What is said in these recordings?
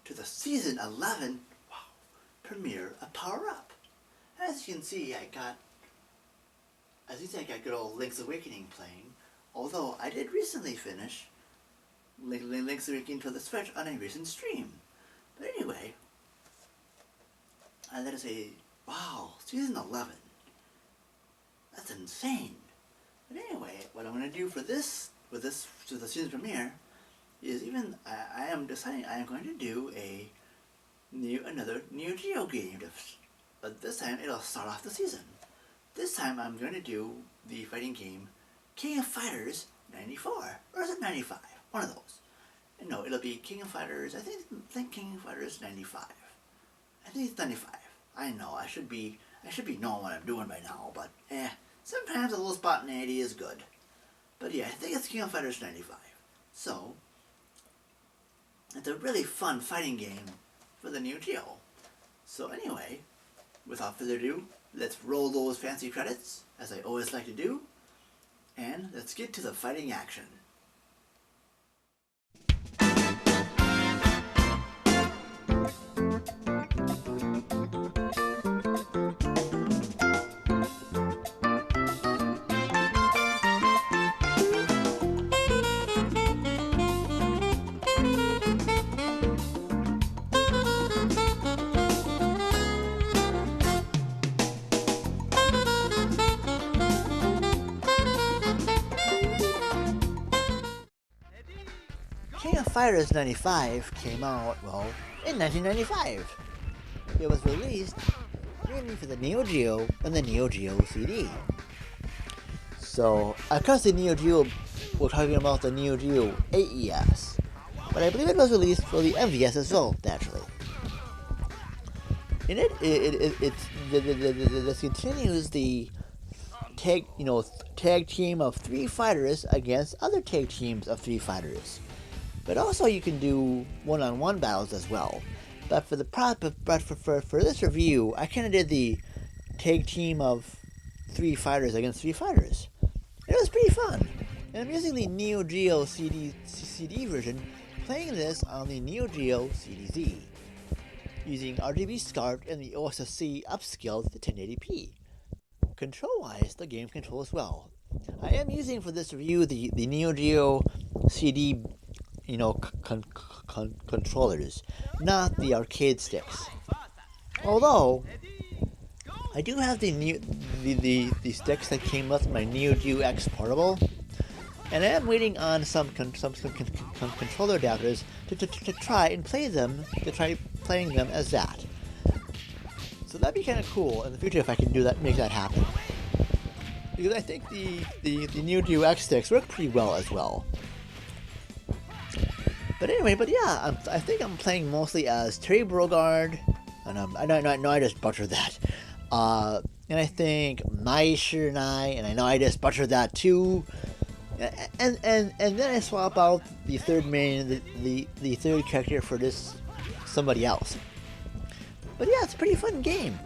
to the Season 11 premiere of Power Up. As you can see, I got good old Link's Awakening playing, although I did recently finish Link's Awakening to the Switch on a recent stream. But anyway, let us say, wow, Season 11. That's insane. But anyway, what I'm going to do for this to the season premiere is I am deciding I am going to do another Neo Geo game. But this time it'll start off the season. This time I'm going to do the fighting game King of Fighters 94. Or is it 95? One of those. And no, it'll be King of Fighters, I think King of Fighters 95. I think it's 95. I know, I should be knowing what I'm doing by now, but sometimes a little spontaneity is good. But yeah, I think it's King of Fighters 95. So, it's a really fun fighting game for the Neo Geo. So anyway, without further ado, let's roll those fancy credits, as I always like to do, and let's get to the fighting action. King of Fighters 95 came out, well, in 1995. It was released mainly for the Neo Geo and the Neo Geo CD. So, across the Neo Geo, we're talking about the Neo Geo AES. But I believe it was released for the MVS as well, naturally. In it, this continues the tag team of 3 fighters against other tag teams of 3 fighters. But also you can do one-on-one battles as well. But for this review, I kind of did the tag team of 3 fighters against 3 fighters. It was pretty fun. And I'm using the Neo Geo CD version, playing this on the Neo Geo CDZ, using RGB SCART and the OSSC upscaled to 1080p. Control-wise, the game controls well. I am using for this review the Neo Geo CD controllers, not the arcade sticks. Although I do have the sticks that came with my Neo Geo X Portable, and I am waiting on some controller adapters to try and play them, playing them as that. So that'd be kind of cool in the future if I can make that happen. Because I think the Neo Geo X sticks work pretty well as well. But anyway, yeah, I think I'm playing mostly as Terry Brogard, and I just butchered that. And I think Mai Shiranai, and I know I just butchered that too. And then I swap out the third the third character for this somebody else. But yeah, it's a pretty fun game.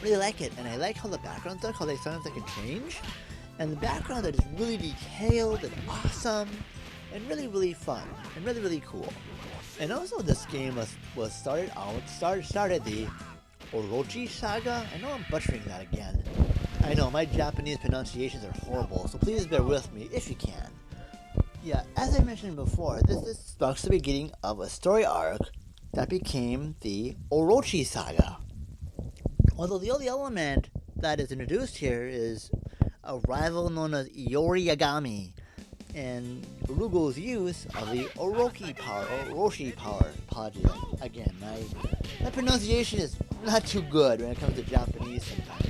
Really like it, and I like how the backgrounds look, how they sometimes they can change, and the background that is really detailed and awesome. And really, really fun, and really, really cool. And also, this game started the Orochi Saga. I know I'm butchering that again. I know, my Japanese pronunciations are horrible, so please bear with me if you can. Yeah, as I mentioned before, this marks the beginning of a story arc that became the Orochi Saga. Although the only element that is introduced here is a rival known as Iori Yagami, and Urugo's use of the Orochi power project. Again, my pronunciation is not too good when it comes to Japanese sometimes.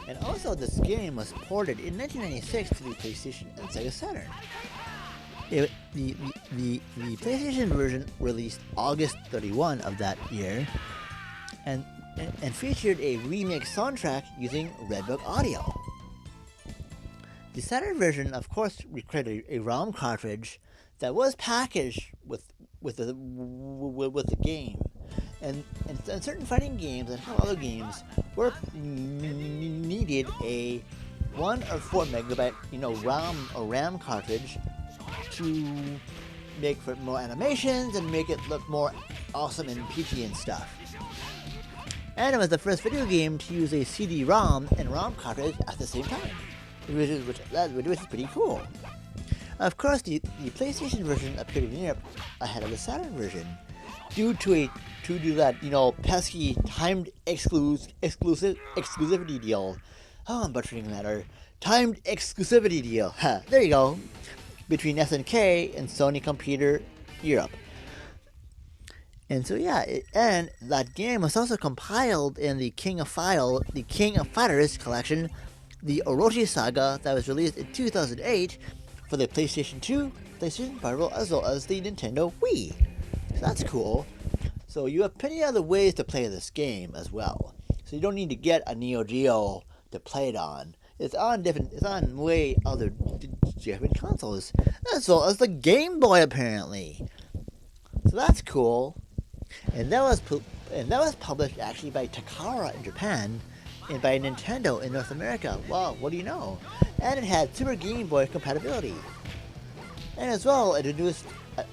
And also, this game was ported in 1996 to the PlayStation and Sega Saturn. The PlayStation version released August 31 of that year, and featured a remix soundtrack using Redbook Audio. The Saturn version, of course, recorded a ROM cartridge that was packaged with the game, and certain fighting games and some other games needed a 1 or 4 megabyte RAM cartridge to make for more animations and make it look more awesome and peachy and stuff. And it was the first video game to use a CD-ROM and ROM cartridge at the same time, which is pretty cool. Of course, the PlayStation version appeared in Europe ahead of the Saturn version, due to that pesky timed exclusivity deal. Oh, I'm butchering that. Or timed exclusivity deal. There you go. Between SNK and Sony Computer Europe. And so yeah, and that game was also compiled in the King of Fighters collection, the Orochi Saga, that was released in 2008 for the PlayStation 2, PlayStation Portable, as well as the Nintendo Wii. So that's cool. So you have plenty of other ways to play this game as well. So you don't need to get a Neo Geo to play it on. It's on way other different consoles, as well as the Game Boy apparently. So that's cool. And that was published actually by Takara in Japan and by Nintendo in North America. Wow, what do you know? And it had Super Game Boy compatibility. And as well, it introduced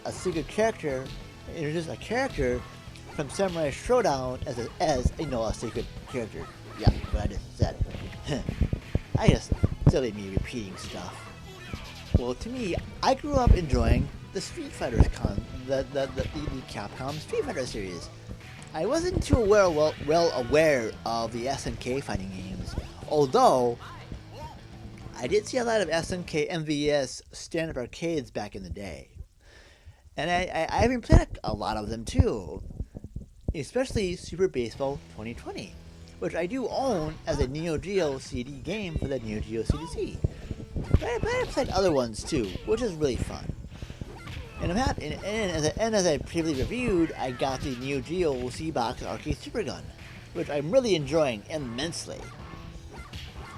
a secret character. Introduced a character from Samurai Showdown as a secret character. Yeah, what I just said. I just silly me repeating stuff. Well, to me, I grew up enjoying the Street Fighter the Capcom Street Fighter series. I wasn't too well aware of the SNK fighting games, although I did see a lot of SNK MVS standard arcades back in the day. And I even played a lot of them too, especially Super Baseball 2020, which I do own as a Neo Geo CD game for the Neo Geo CDC. But I played other ones too, which is really fun. And I'm happy. And as I previously reviewed, I got the Neo Geo C-Box Arcade Super Gun, which I'm really enjoying immensely.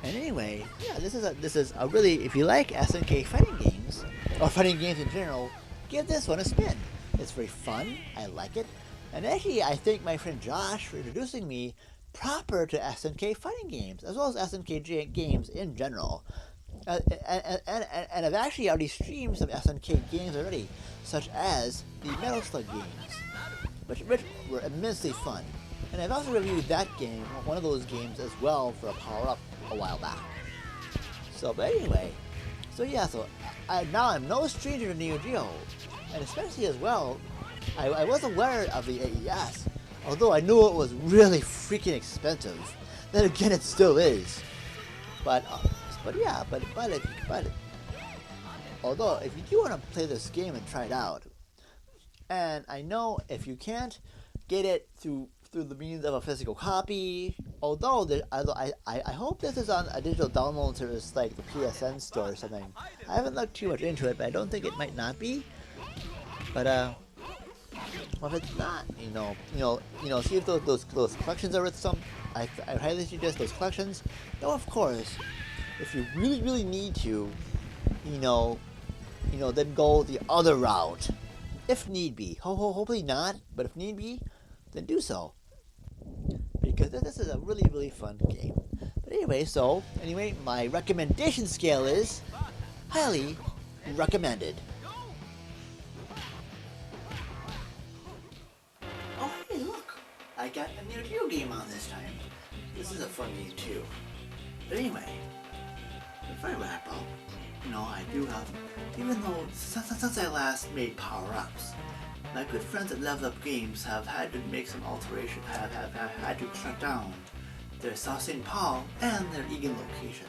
And anyway, yeah, this is a really, if you like SNK fighting games or fighting games in general, give this one a spin. It's very fun. I like it. And actually, I thank my friend Josh for introducing me proper to SNK fighting games, as well as SNK games in general. And I've actually already streamed some SNK games already, such as the Metal Slug games, which were immensely fun. And I've also reviewed that game, one of those games as well, for a power-up a while back. So, but anyway, so yeah, now I'm no stranger to Neo Geo, and especially as well, I was aware of the AES, although I knew it was really freaking expensive. Then again, it still is. But although if you do want to play this game and try it out, and I know if you can't get it through the means of a physical copy, although I hope this is on a digital download service like the PSN store or something. I haven't looked too much into it, but I don't think it might not be. But well, if it's not, see if those collections are worth some. I highly suggest those collections. Though of course, if you really need to, then go the other route, if need be. Hopefully not, but if need be, then do so. Because this is a really fun game. But anyway, my recommendation scale is highly recommended. Oh hey, look! I got a Neo Geo game on this time. This is a fun game too. But anyway, before I wrap up, I do have, even though since I last made power-ups, my good friends at Level Up Games have had to make some alterations, have had to shut down their South St. Paul and their Egan location.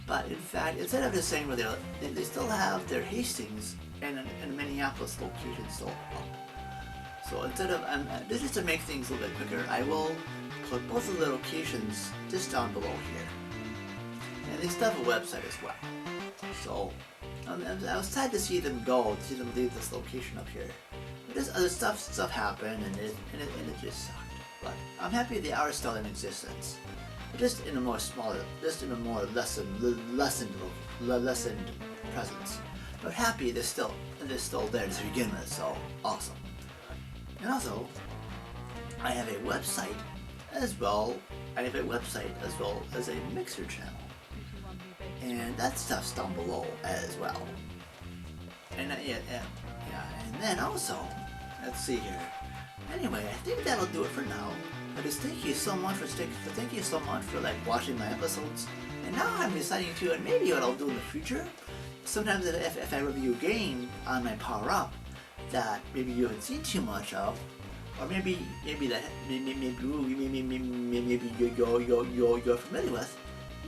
But in fact, instead of just saying where they still have their Hastings and Minneapolis location still up. So instead of, this is to make things a little bit quicker, I will put both of the locations just down below here. And they still have a website as well. So I was sad to see them leave this location up here. But this other stuff happened, and it just sucked. But I'm happy they are still in existence, but just in a more lessened presence. But happy they're still there to begin with. So awesome. And also, I have a website as well. as a Mixer channel. And that stuff's down below as well. And yeah, And then also, let's see here. Anyway, I think that'll do it for now. I just thank you so much for like watching my episodes. And now I'm deciding to, and maybe what I'll do in the future, sometimes if I review a game on my power up that maybe you haven't seen too much of, or maybe you're familiar with,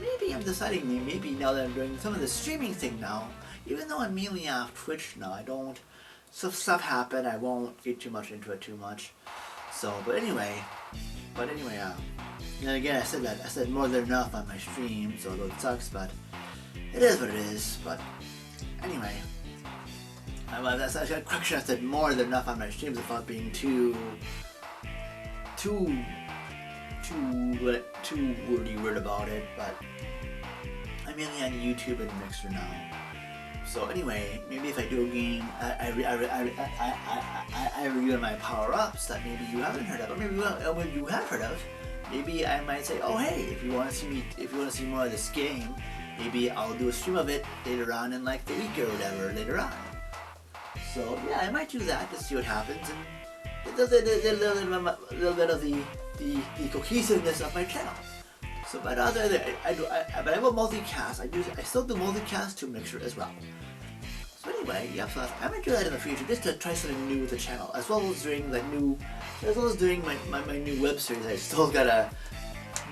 maybe I'm deciding maybe now that I'm doing some of the streaming thing now, even though I'm mainly off Twitch now, I don't, stuff happen, I won't get too much into it too much. So, but anyway, and again, I said more than enough on my stream, so it sucks, but it is what it is. But anyway, that's actually a correction. I said more than enough on my streams without being too wordy about it. But I'm mainly on YouTube and Mixer now. So anyway, maybe if I do a game, I review my power-ups that maybe you haven't heard of, or maybe you have heard of. Maybe I might say, oh hey, if you want to see more of this game, maybe I'll do a stream of it later on in like the week or whatever later on. So yeah, I might do that to see what happens, and a little bit of the cohesiveness of my channel. So, but I will multicast. I still do multicast to Mixer as well. So anyway, yeah, so I might do that in the future just to try something new with the channel, as well as doing my new web series. I still gotta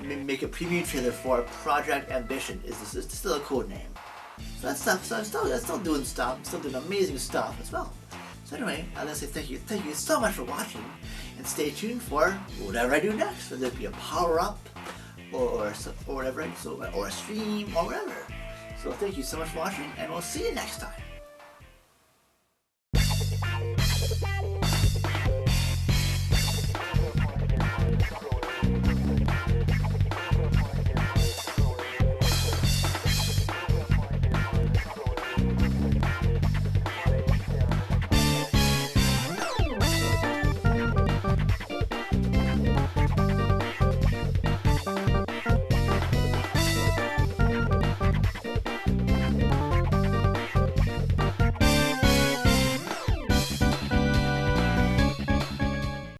make a preview trailer for Project Ambition. Is still a code name? So that's stuff. So I'm still doing stuff. I'm still doing amazing stuff as well. So anyway, I'll just say thank you so much for watching, and stay tuned for whatever I do next, whether it be a power up, or whatever, or a stream, or whatever. So thank you so much for watching, and we'll see you next time.